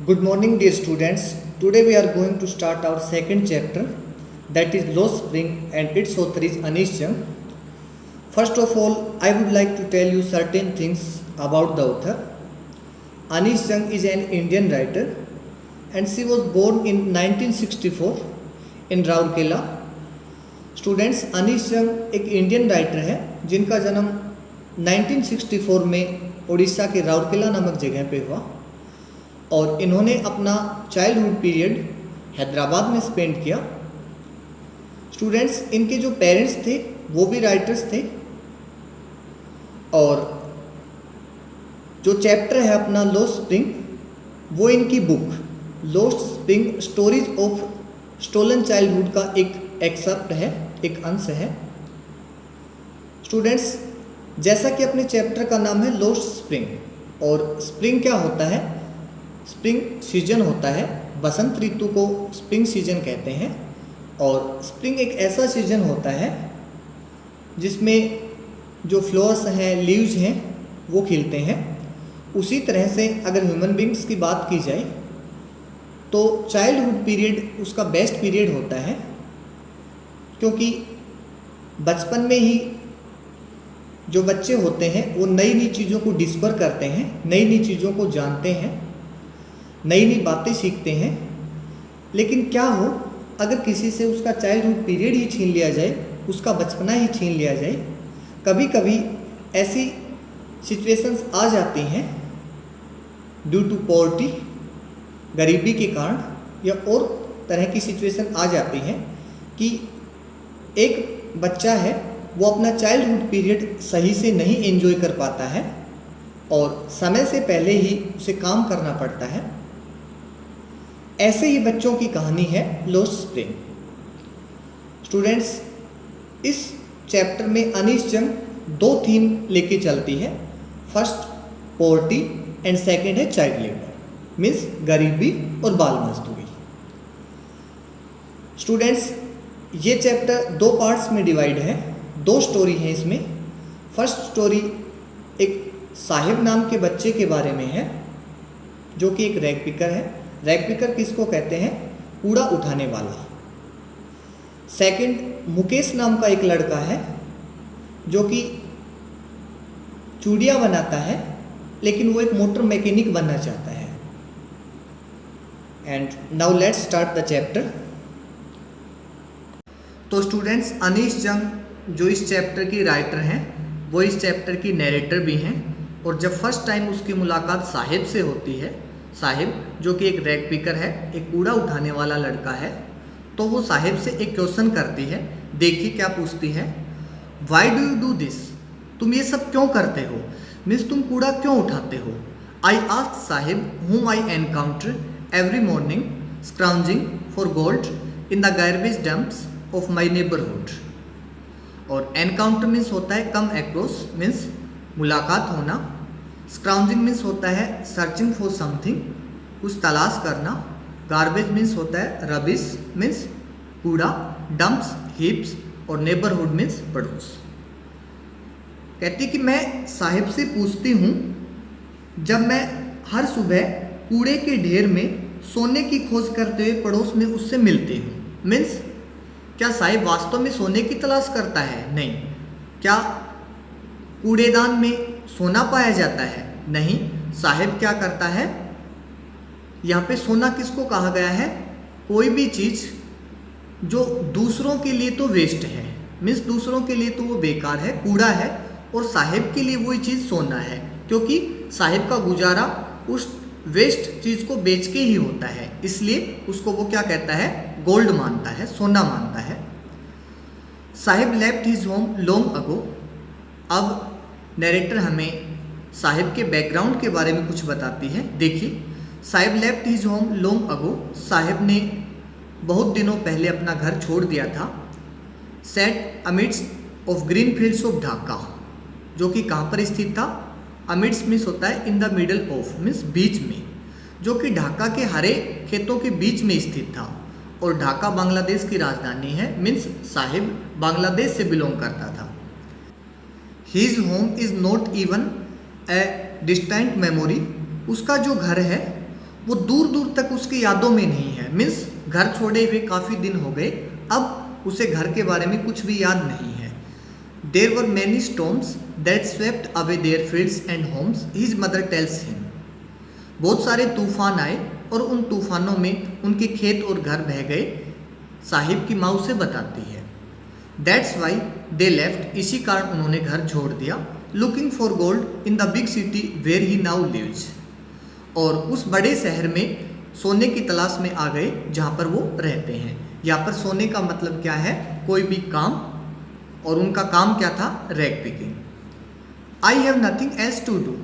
Good morning, dear students. Today we are going to start our second chapter, that is Lost Spring, and its author is Anish Jung. First of all, I would like to tell you certain things about the author. Anish Jung is an Indian writer and she was born in 1964 in Rourkela. Students, Anish जंग एक Indian writer है जिनका जन्म 1964 में उड़ीसा के राउरकेला नामक जगह पे हुआ और इन्होंने अपना चाइल्डहुड पीरियड हैदराबाद में स्पेंड किया। स्टूडेंट्स, इनके जो पेरेंट्स थे वो भी राइटर्स थे और जो चैप्टर है अपना लॉस्ट स्प्रिंग, वो इनकी book Lost Spring Stories of Stolen Childhood का एक एक्सर्प्ट है, एक अंश है। स्टूडेंट्स, जैसा कि अपने चैप्टर का नाम है लॉस्ट स्प्रिंग, और स्प्रिंग क्या होता है? स्प्रिंग सीजन होता है, बसंत ऋतु को स्प्रिंग सीजन कहते हैं। और स्प्रिंग एक ऐसा सीजन होता है जिसमें जो फ्लावर्स हैं, लीव्स हैं, वो खिलते हैं। उसी तरह से अगर ह्यूमन बींग्स की बात की जाए तो चाइल्डहुड पीरियड उसका बेस्ट पीरियड होता है, क्योंकि बचपन में ही जो बच्चे होते हैं वो नई नई चीज़ों को डिस्कवर करते हैं, नई नई चीज़ों को जानते हैं, नई नई बातें सीखते हैं। लेकिन क्या हो अगर किसी से उसका चाइल्डहुड पीरियड ही छीन लिया जाए, उसका बचपना ही छीन लिया जाए। कभी कभी ऐसी सिचुएशंस आ जाती हैं ड्यू टू पॉवर्टी, गरीबी के कारण, या और तरह की सिचुएशन आ जाती हैं कि एक बच्चा है वो अपना चाइल्डहुड पीरियड सही से नहीं एंजॉय कर पाता है और समय से पहले ही उसे काम करना पड़ता है। ऐसे ही बच्चों की कहानी है लॉस्ट स्प्रिंग। स्टूडेंट्स, इस चैप्टर में अनीश जंग दो थीम लेके चलती है। फर्स्ट पॉवर्टी एंड सेकंड है चाइल्ड लेबर, मीन्स गरीबी और बाल मजदूरी। स्टूडेंट्स, ये चैप्टर दो पार्ट्स में डिवाइड है, दो स्टोरी हैं इसमें। फर्स्ट स्टोरी एक साहिब नाम के बच्चे के बारे में है जो कि एक रैग पिकर है। रैग पिकर किसको कहते हैं? कूड़ा उठाने वाला। सेकंड मुकेश नाम का एक लड़का है जो कि चूड़ियाँ बनाता है, लेकिन वो एक मोटर मैकेनिक बनना चाहता है। And now let's start the chapter. तो स्टूडेंट्स, अनीश जंग जो इस चैप्टर की राइटर हैं वो इस चैप्टर की नैरेटर भी हैं। और जब फर्स्ट टाइम उसकी मुलाकात साहिब से होती है, साहिब जो कि एक रैग पिकर है, एक कूड़ा उठाने वाला लड़का है, तो वो साहिब से एक क्वेश्चन करती है। देखिए क्या पूछती है, why do you do this? तुम ये सब क्यों करते हो? मीन्स तुम कूड़ा क्यों उठाते हो? I ask Sahib whom I encounter every morning scrounging for gold in the garbage dumps of my neighborhood। और एनकाउंटर मीन्स होता है कम अक्रॉस, मीन्स मुलाकात होना। स्क्राउंजिंग मीन्स होता है सर्चिंग फॉर समथिंग, कुछ तलाश करना। गार्बेज मीन्स होता है रबिश, मीन्स कूड़ा। डंप्स हीप्स, और नेबरहुड मीन्स पड़ोस। कहती कि मैं साहिब से पूछती हूँ जब मैं हर सुबह कूड़े के ढेर में सोने की खोज करते हुए पड़ोस में उससे मिलती हूँ। मीन्स क्या साहिब वास्तव में सोने की तलाश करता है? नहीं। क्या कूड़ेदान में सोना पाया जाता है? नहीं। साहिब क्या करता है? यहाँ पे सोना किसको कहा गया है? कोई भी चीज़ जो दूसरों के लिए तो वेस्ट है, मीन्स दूसरों के लिए तो वो बेकार है, कूड़ा है, और साहिब के लिए वही चीज़ सोना है, क्योंकि साहिब का गुजारा उस वेस्ट चीज़ को बेच के ही होता है। इसलिए उसको वो क्या कहता है? गोल्ड मानता है, सोना मानता है। Sahib left his home long ago. अब नरेटर हमें साहिब के बैकग्राउंड के बारे में कुछ बताती है। देखिए, Sahib left his home long ago. Sahib ने बहुत दिनों पहले अपना घर छोड़ दिया था। Set amidst of green fields of Dhaka, जो कि कहाँ पर स्थित था? अमिड्स मीन्स होता है in the middle of, means बीच में, जो कि ढाका के हरे खेतों के बीच में स्थित था। और ढाका बांग्लादेश की राजधानी है, मीन्स साहिब बांग्लादेश से बिलोंग करता था। His home is not even a distant memory. उसका जो घर है वो दूर दूर तक उसकी यादों में नहीं है। मीन्स घर छोड़े हुए काफ़ी दिन हो गए, अब उसे घर के बारे में कुछ भी याद नहीं है। There were many storms that swept away their fields and homes, his mother tells him. बहुत सारे तूफान आए और उन तूफानों में उनके खेत और घर बह गए, साहिब की माँ उसे बताती है। दैट्स वाई दे लेफ्ट, इसी कारण उन्होंने घर छोड़ दिया। Looking for gold in the big city where he now lives, और उस बड़े शहर में सोने की तलाश में आ गए जहाँ पर वो रहते हैं। यहाँ पर सोने का मतलब क्या है, कोई भी काम, और उनका काम क्या था, rag picking. I have nothing else to do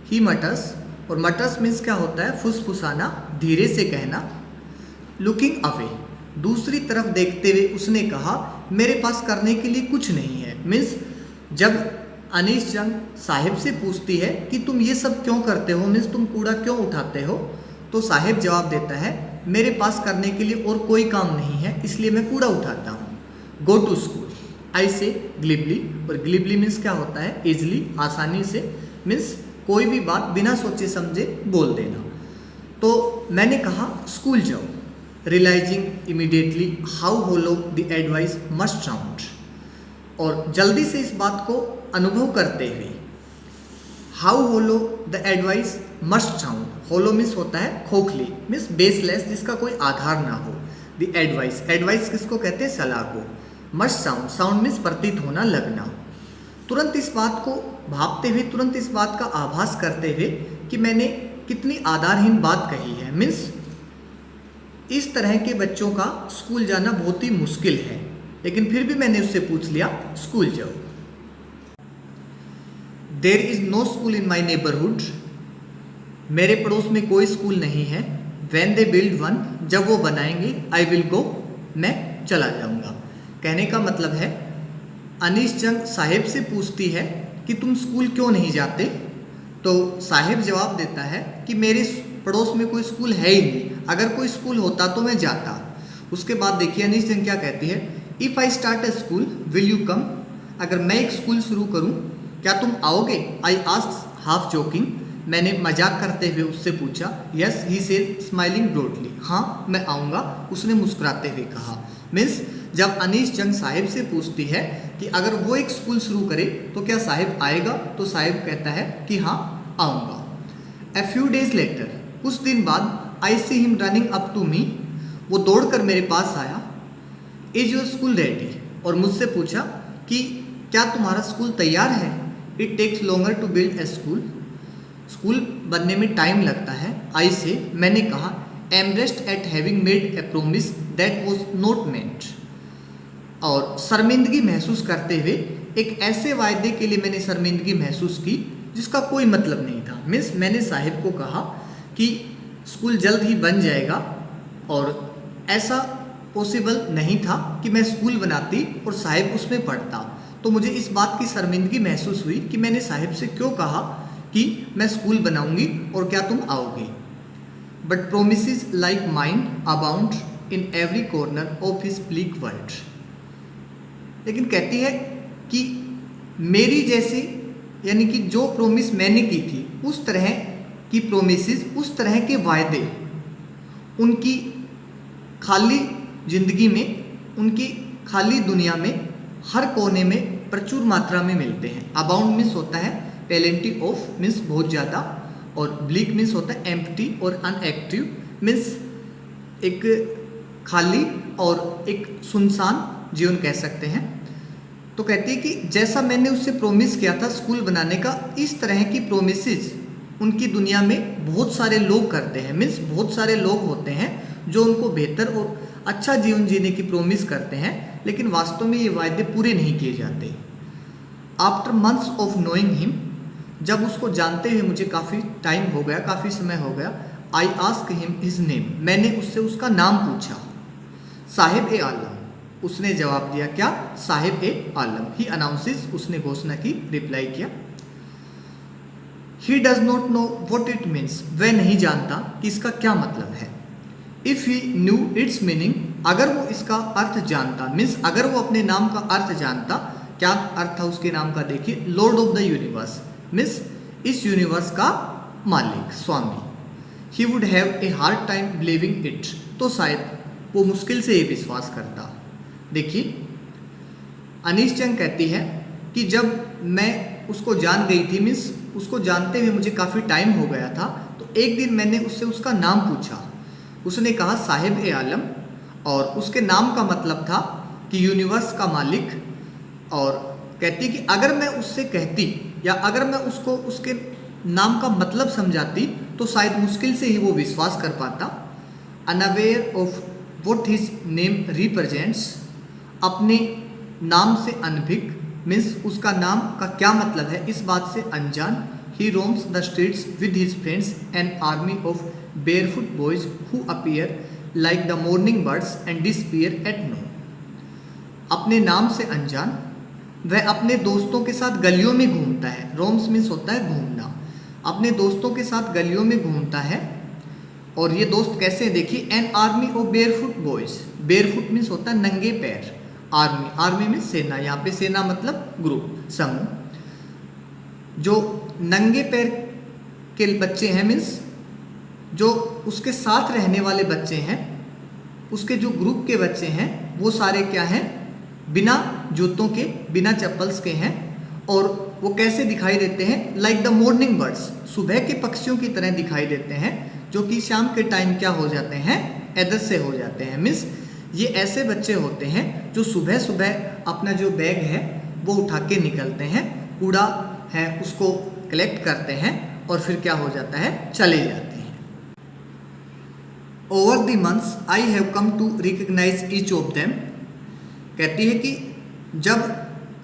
he mutters, और मटर्स मीन्स क्या होता है, फुसफुसाना, धीरे से कहना। लुकिंग अवे, दूसरी तरफ देखते हुए उसने कहा मेरे पास करने के लिए कुछ नहीं है। मीन्स जब अनीश जंग साहिब से पूछती है कि तुम ये सब क्यों करते हो, मीन्स तुम कूड़ा क्यों उठाते हो, तो साहिब जवाब देता है मेरे पास करने के लिए और कोई काम नहीं है, इसलिए मैं कूड़ा उठाता हूँ। गो टू स्कूल, आई से ग्लिबली, और ग्लिबली मीन्स क्या होता है, इजली, आसानी से, मीन्स कोई भी बात बिना सोचे समझे बोल देना। तो मैंने कहा स्कूल जाओ, realising immediately how hollow the advice must sound, और जल्दी से इस बात को अनुभव करते हुए, how hollow the advice must sound, hollow means होता है खोखली, मीन्स बेसलेस, जिसका कोई आधार ना हो। द एडवाइस, एडवाइस किसको कहते हैं, सलाह को। मस्ट साउंड, साउंड मीन्स प्रतीत होना, लगना। तुरंत इस बात को भापते हुए, तुरंत इस बात का आभास करते हुए कि मैंने कितनी आधारहीन बात कही है। मीन्स इस तरह के बच्चों का स्कूल जाना बहुत ही मुश्किल है, लेकिन फिर भी मैंने उससे पूछ लिया स्कूल जाओ। There is no school in my neighbourhood, मेरे पड़ोस में कोई स्कूल नहीं है। व्हेन दे बिल्ड वन, जब वो बनाएंगे, आई विल गो, मैं चला जाऊंगा। कहने का मतलब है अनीश जंग साहिब से पूछती है कि तुम स्कूल क्यों नहीं जाते, तो साहिब जवाब देता है कि मेरे पड़ोस में कोई स्कूल है ही नहीं, अगर कोई स्कूल होता तो मैं जाता। उसके बाद देखिए अनीश जंग क्या कहती है, if I start a school will you come, अगर मैं एक स्कूल शुरू करूं क्या तुम आओगे। आई आस्क्ड हाफ जोकिंग, मैंने मजाक करते हुए उससे पूछा। Yes he said smiling broadly, हाँ मैं आऊँगा, उसने मुस्कुराते हुए कहा। मीन्स जब अनीश जंग साहिब से पूछती है कि अगर वो एक स्कूल शुरू करे तो क्या साहिब आएगा, तो साहिब कहता है कि हाँ आऊँगा। ए फ्यू डेज लेटर, कुछ दिन बाद, I see him running up to me, वो दौड़कर मेरे पास आया। इज योर स्कूल रेडी, और मुझसे पूछा कि क्या तुम्हारा स्कूल तैयार है। It takes longer to build a school, school बनने में टाइम लगता है। आई से, मैंने कहा, embarrassed at having made a promise that was not meant, और शर्मिंदगी महसूस करते हुए एक ऐसे वायदे के लिए मैंने शर्मिंदगी महसूस की जिसका कोई मतलब नहीं था। मीन्स मैंने साहिब को कहा कि स्कूल जल्द ही बन जाएगा, और ऐसा पॉसिबल नहीं था कि मैं स्कूल बनाती और साहिब उसमें पढ़ता। तो मुझे इस बात की शर्मिंदगी महसूस हुई कि मैंने साहिब से क्यों कहा कि मैं स्कूल बनाऊंगी और क्या तुम आओगे। But promises like mind abound in every corner of his bleak world, लेकिन कहती है कि मेरी जैसी, यानी कि जो प्रोमिस मैंने की थी, उस तरह की प्रोमिसेस, उस तरह के वायदे उनकी खाली जिंदगी में, उनकी खाली दुनिया में हर कोने में प्रचुर मात्रा में मिलते हैं। अबाउंड मीन्स होता है पेलेंटी ऑफ, मीन्स बहुत ज़्यादा, और ब्लीक मीन्स होता है एम्प्टी और अनएक्टिव, मीन्स एक खाली और एक सुनसान जीवन कह सकते हैं। तो कहती है कि जैसा मैंने उससे प्रोमिस किया था स्कूल बनाने का, इस तरह की प्रोमिसेस उनकी दुनिया में बहुत सारे लोग करते हैं। मीन्स बहुत सारे लोग होते हैं जो उनको बेहतर और अच्छा जीवन जीने की प्रोमिस करते हैं, लेकिन वास्तव में ये वायदे पूरे नहीं किए जाते। After months of knowing him, जब उसको जानते हुए मुझे काफ़ी टाइम हो गया, काफ़ी समय हो गया, I ask him his name, मैंने उससे उसका नाम पूछा। साहिब ए आलम, उसने जवाब दिया, क्या, साहिब ए आलम। ही अनाउंसेस, उसने घोषणा की, रिप्लाई किया। He does not know what it means, वह नहीं जानता कि इसका क्या मतलब है। If he new it's meaning, अगर वो इसका अर्थ जानता, मीन्स अगर वो अपने नाम का अर्थ जानता, क्या अर्थ था उसके नाम का, देखिए, lord of the universe, means इस यूनिवर्स का मालिक, स्वामी। He would have a hard time believing it, तो शायद वो मुश्किल से ये विश्वास करता। देखिए अनीश चंग कहती है कि जब मैं उसको जान गई थी, मीन्स उसको जानते हुए मुझे काफ़ी टाइम हो गया था, तो एक दिन मैंने उससे उसका नाम पूछा। उसने कहा साहिब ए आलम, और उसके नाम का मतलब था कि यूनिवर्स का मालिक। और कहती कि अगर मैं उससे कहती या अगर मैं उसको उसके नाम का मतलब समझाती तो शायद मुश्किल से ही वो विश्वास कर पाता। Unaware of what his name represents, अपने नाम से अनभिज्ञ, मीन्स उसका नाम का क्या मतलब है इस बात से अनजान। He roams the streets with his friends an army of barefoot boys who appear like the morning birds and disappear at noon. अपने नाम से अनजान, वह अपने दोस्तों के साथ गलियों में घूमता है। रोम्स मीन्स होता है घूमना, अपने दोस्तों के साथ गलियों में घूमता है। और ये दोस्त कैसे हैं देखिए, N army of barefoot boys, barefoot means होता है नंगे पैर, आर्मी, आर्मी में सेना, यहाँ पे सेना मतलब ग्रुप, समूह। जो नंगे पैर के बच्चे हैं, मीन्स जो उसके साथ रहने वाले बच्चे हैं, उसके जो ग्रुप के बच्चे हैं वो सारे क्या हैं, बिना जूतों के, बिना चप्पल्स के हैं। और वो कैसे दिखाई देते हैं, लाइक द मॉर्निंग बर्ड्स, सुबह के पक्षियों की तरह दिखाई देते हैं, जो कि शाम के टाइम क्या हो जाते हैं, एदर से हो जाते हैं। मीन्स ये ऐसे बच्चे होते हैं जो सुबह सुबह अपना जो बैग है वो उठा के निकलते हैं, कूड़ा है उसको कलेक्ट करते हैं और फिर क्या हो जाता है, चले जाते हैं। Over the months I have come to recognise each of them, कहती है कि जब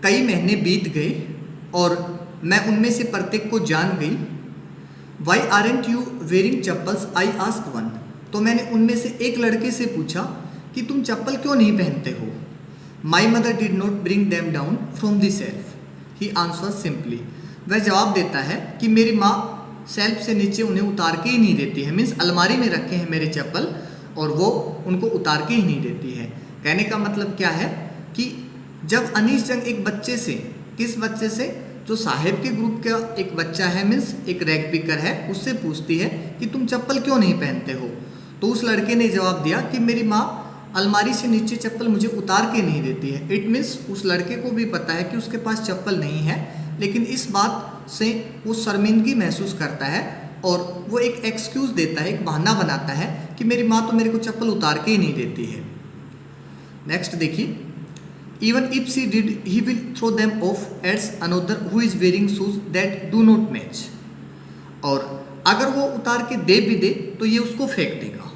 कई महीने बीत गए और मैं उनमें से प्रत्येक को जान गई। Why aren't you wearing chappals, I ask one, तो मैंने उनमें से एक लड़के से पूछा कि तुम चप्पल क्यों नहीं पहनते हो। My mother did not bring them down from the self, he answer simply, वह जवाब देता है कि मेरी माँ सेल्फ से नीचे उन्हें उतार के ही नहीं देती है। मीन्स अलमारी में रखे हैं मेरे चप्पल और वो उनको उतार के ही नहीं देती है। कहने का मतलब क्या है कि जब अनीश जंग एक बच्चे से, किस बच्चे से, जो साहिब के ग्रुप का एक बच्चा है, मीन्स एक रैग पिकर है, उससे पूछती है कि तुम चप्पल क्यों नहीं पहनते हो, तो उस लड़के ने जवाब दिया कि मेरी माँ अलमारी से नीचे चप्पल मुझे उतार के नहीं देती है। इट मीन्स उस लड़के को भी पता है कि उसके पास चप्पल नहीं है, लेकिन इस बात से वो शर्मिंदगी महसूस करता है और वो एक एक्सक्यूज़ देता है, एक बहाना बनाता है कि मेरी माँ तो मेरे को चप्पल उतार के ही नहीं देती है। नेक्स्ट देखिए, even if she did he will throw them off एड्स another who is wearing shoes that do not match, और अगर वो उतार के दे भी दे तो ये उसको फेंक देगा।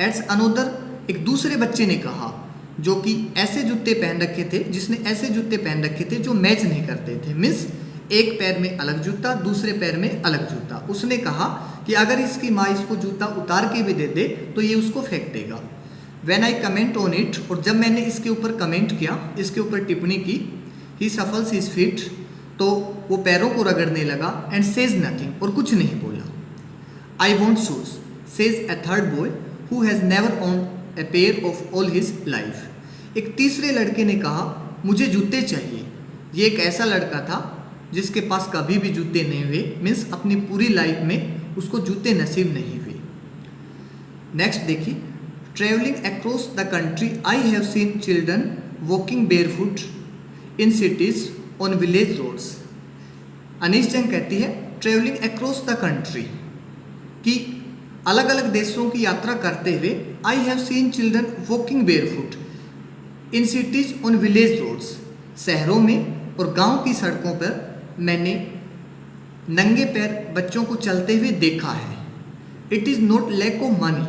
एड्स अनदर, एक दूसरे बच्चे ने कहा जो कि ऐसे जूते पहन रखे थे, जिसने ऐसे जूते पहन रखे थे जो मैच नहीं करते थे। मीन्स एक पैर में अलग जूता, दूसरे पैर में अलग जूता। उसने कहा कि अगर इसकी माँ इसको जूता उतार के भी दे दे तो ये उसको फेंक देगा। When I comment on it, और जब मैंने इसके ऊपर कमेंट किया, इसके ऊपर टिप्पणी की, he shuffles his feet, तो वो पैरों को रगड़ने लगा, and says nothing, और कुछ नहीं बोला। I want shoes, says a third boy who has never owned a pair of all his life. एक तीसरे लड़के ने कहा मुझे जूते चाहिए। ये एक ऐसा लड़का था जिसके पास कभी भी जूते नहीं हुए, मीन्स अपनी पूरी लाइफ में उसको जूते नसीब नहीं हुए। नेक्स्ट देखिए, travelling across the country I have seen children walking barefoot in cities on village roads. Anees Jung कहती है ट्रेवलिंग अक्रॉस द कंट्री, कि अलग अलग देशों की यात्रा करते हुए I have seen children walking barefoot in cities on village roads, शहरों में और गांव की सड़कों पर मैंने नंगे पैर बच्चों को चलते हुए देखा है। It is not lack of money,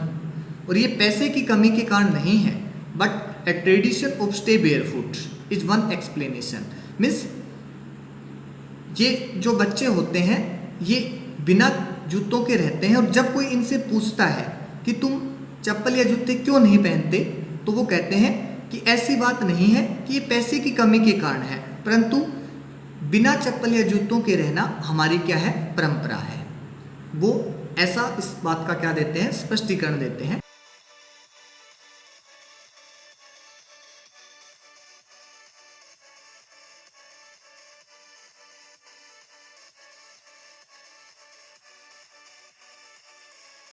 और ये पैसे की कमी के कारण नहीं है, but a tradition of stay barefoot is one explanation. Means ये जो बच्चे होते हैं ये बिना जूतों के रहते हैं, और जब कोई इनसे पूछता है कि तुम चप्पल या जूते क्यों नहीं पहनते, तो वो कहते हैं कि ऐसी बात नहीं है कि ये पैसे की कमी के कारण है, परंतु बिना चप्पल या जूतों के रहना हमारी क्या है, परंपरा है। वो ऐसा इस बात का क्या देते हैं, स्पष्टीकरण देते हैं।